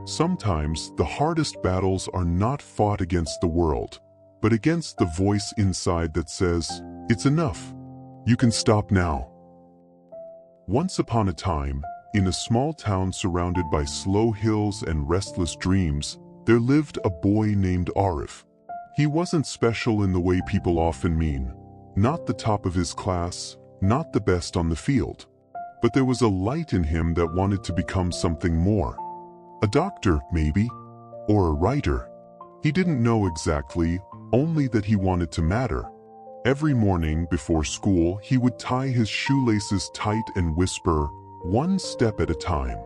Sometimes the hardest battles are not fought against the world, but against the voice inside that says, "It's enough. You can stop now." Once upon a time, in a small town surrounded by slow hills and restless dreams, there lived a boy named Aarav. He wasn't special in the way people often mean, not the top of his class, not the best on the field. But there was a light in him that wanted to become something more. A doctor, maybe, or a writer. He didn't know exactly, only that he wanted to matter. Every morning before school, he would tie his shoelaces tight and whisper, "One step at a time."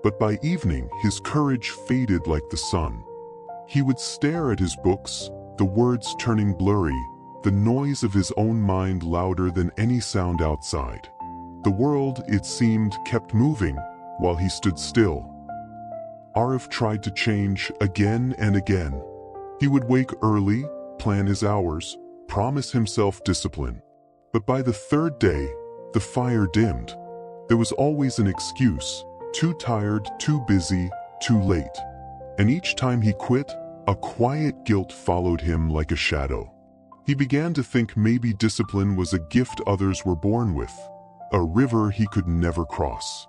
But by evening, his courage faded like the sun. He would stare at his books, the words turning blurry, the noise of his own mind louder than any sound outside. The world, it seemed, kept moving while he stood still. Aarav tried to change again and again. He would wake early, plan his hours, promise himself discipline. But by the third day, the fire dimmed. There was always an excuse: too tired, too busy, too late. And each time he quit, a quiet guilt followed him like a shadow. He began to think maybe discipline was a gift others were born with, a river he could never cross.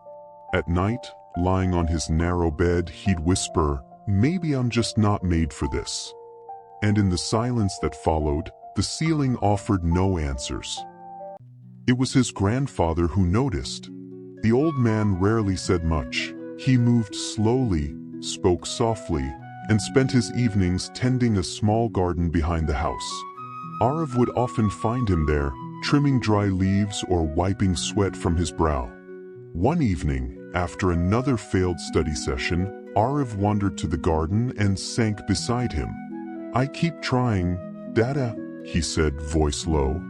At night, lying on his narrow bed, he'd whisper, "Maybe I'm just not made for this." And in the silence that followed, the ceiling offered no answers. It was his grandfather who noticed. The old man rarely said much. He moved slowly, spoke softly, and spent his evenings tending a small garden behind the house. Aarav would often find him there, trimming dry leaves or wiping sweat from his brow. One evening, after another failed study session, Aarav wandered to the garden and sank beside him. "I keep trying, Dada," he said, voice low,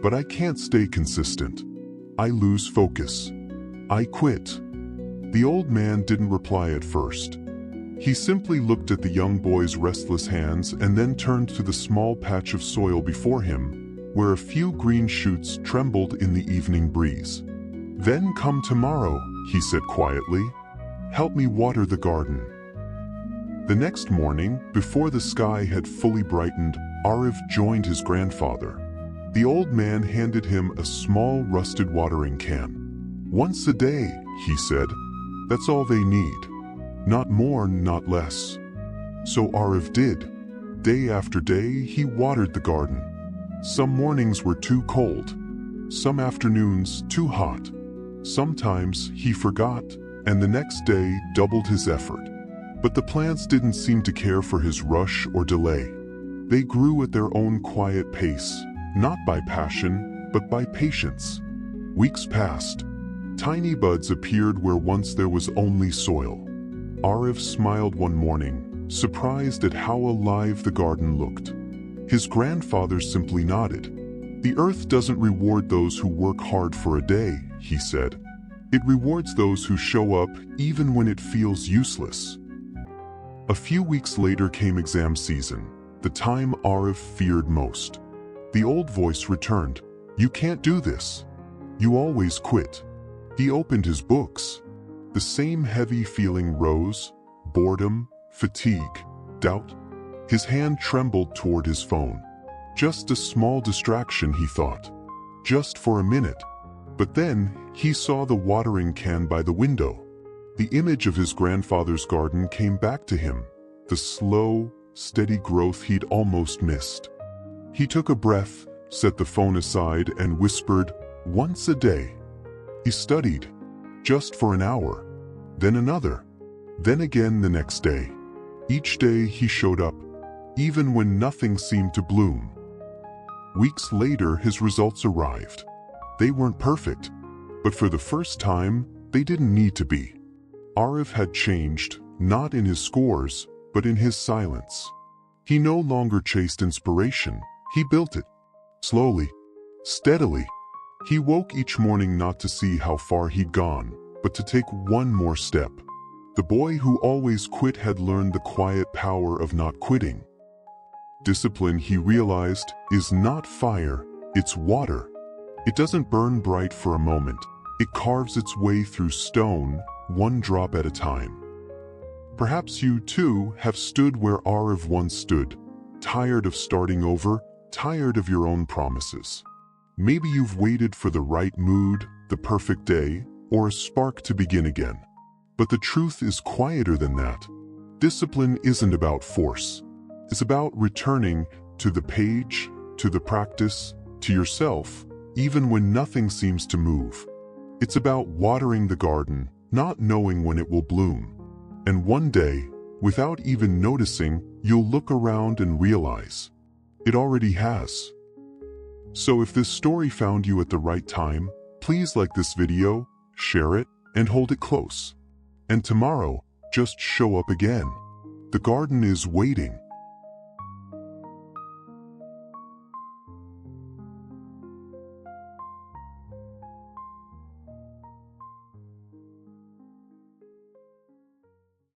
"but I can't stay consistent. I lose focus. I quit." The old man didn't reply at first. He simply looked at the young boy's restless hands and then turned to the small patch of soil before him, where a few green shoots trembled in the evening breeze. "Then come tomorrow," he said quietly. "Help me water the garden." The next morning, before the sky had fully brightened, Aarav joined his grandfather. The old man handed him a small rusted watering can. "Once a day," he said. "That's all they need. Not more, not less." So Aarav did. Day after day, he watered the garden. Some mornings were too cold. Some afternoons too hot. Sometimes he forgot, and the next day doubled his effort. But the plants didn't seem to care for his rush or delay. They grew at their own quiet pace, not by passion, but by patience. Weeks passed. Tiny buds appeared where once there was only soil. Aarav smiled one morning, surprised at how alive the garden looked. His grandfather simply nodded. "The earth doesn't reward those who work hard for a day," he said. "It rewards those who show up even when it feels useless." A few weeks later came exam season, the time Aarav feared most. The old voice returned, "You can't do this. You always quit." He opened his books. The same heavy feeling rose: boredom, fatigue, doubt. His hand trembled toward his phone. Just a small distraction, he thought. Just for a minute. But then, he saw the watering can by the window. The image of his grandfather's garden came back to him, the slow, steady growth he'd almost missed. He took a breath, set the phone aside, and whispered, "Once a day." He studied, just for an hour, then another, then again the next day. Each day he showed up, even when nothing seemed to bloom. Weeks later, his results arrived. They weren't perfect, but for the first time, they didn't need to be. Aarav had changed, not in his scores, but in his silence. He no longer chased inspiration, he built it. Slowly, steadily. He woke each morning not to see how far he'd gone, but to take one more step. The boy who always quit had learned the quiet power of not quitting. Discipline, he realized, is not fire, it's water. It doesn't burn bright for a moment. It carves its way through stone, one drop at a time. Perhaps you, too, have stood where Aarav once stood, tired of starting over, tired of your own promises. Maybe you've waited for the right mood, the perfect day, or a spark to begin again. But the truth is quieter than that. Discipline isn't about force. It's about returning to the page, to the practice, to yourself, even when nothing seems to move. It's about watering the garden, not knowing when it will bloom. And one day, without even noticing, you'll look around and realize it already has. So if this story found you at the right time, please like this video, share it, and hold it close. And tomorrow, just show up again. The garden is waiting.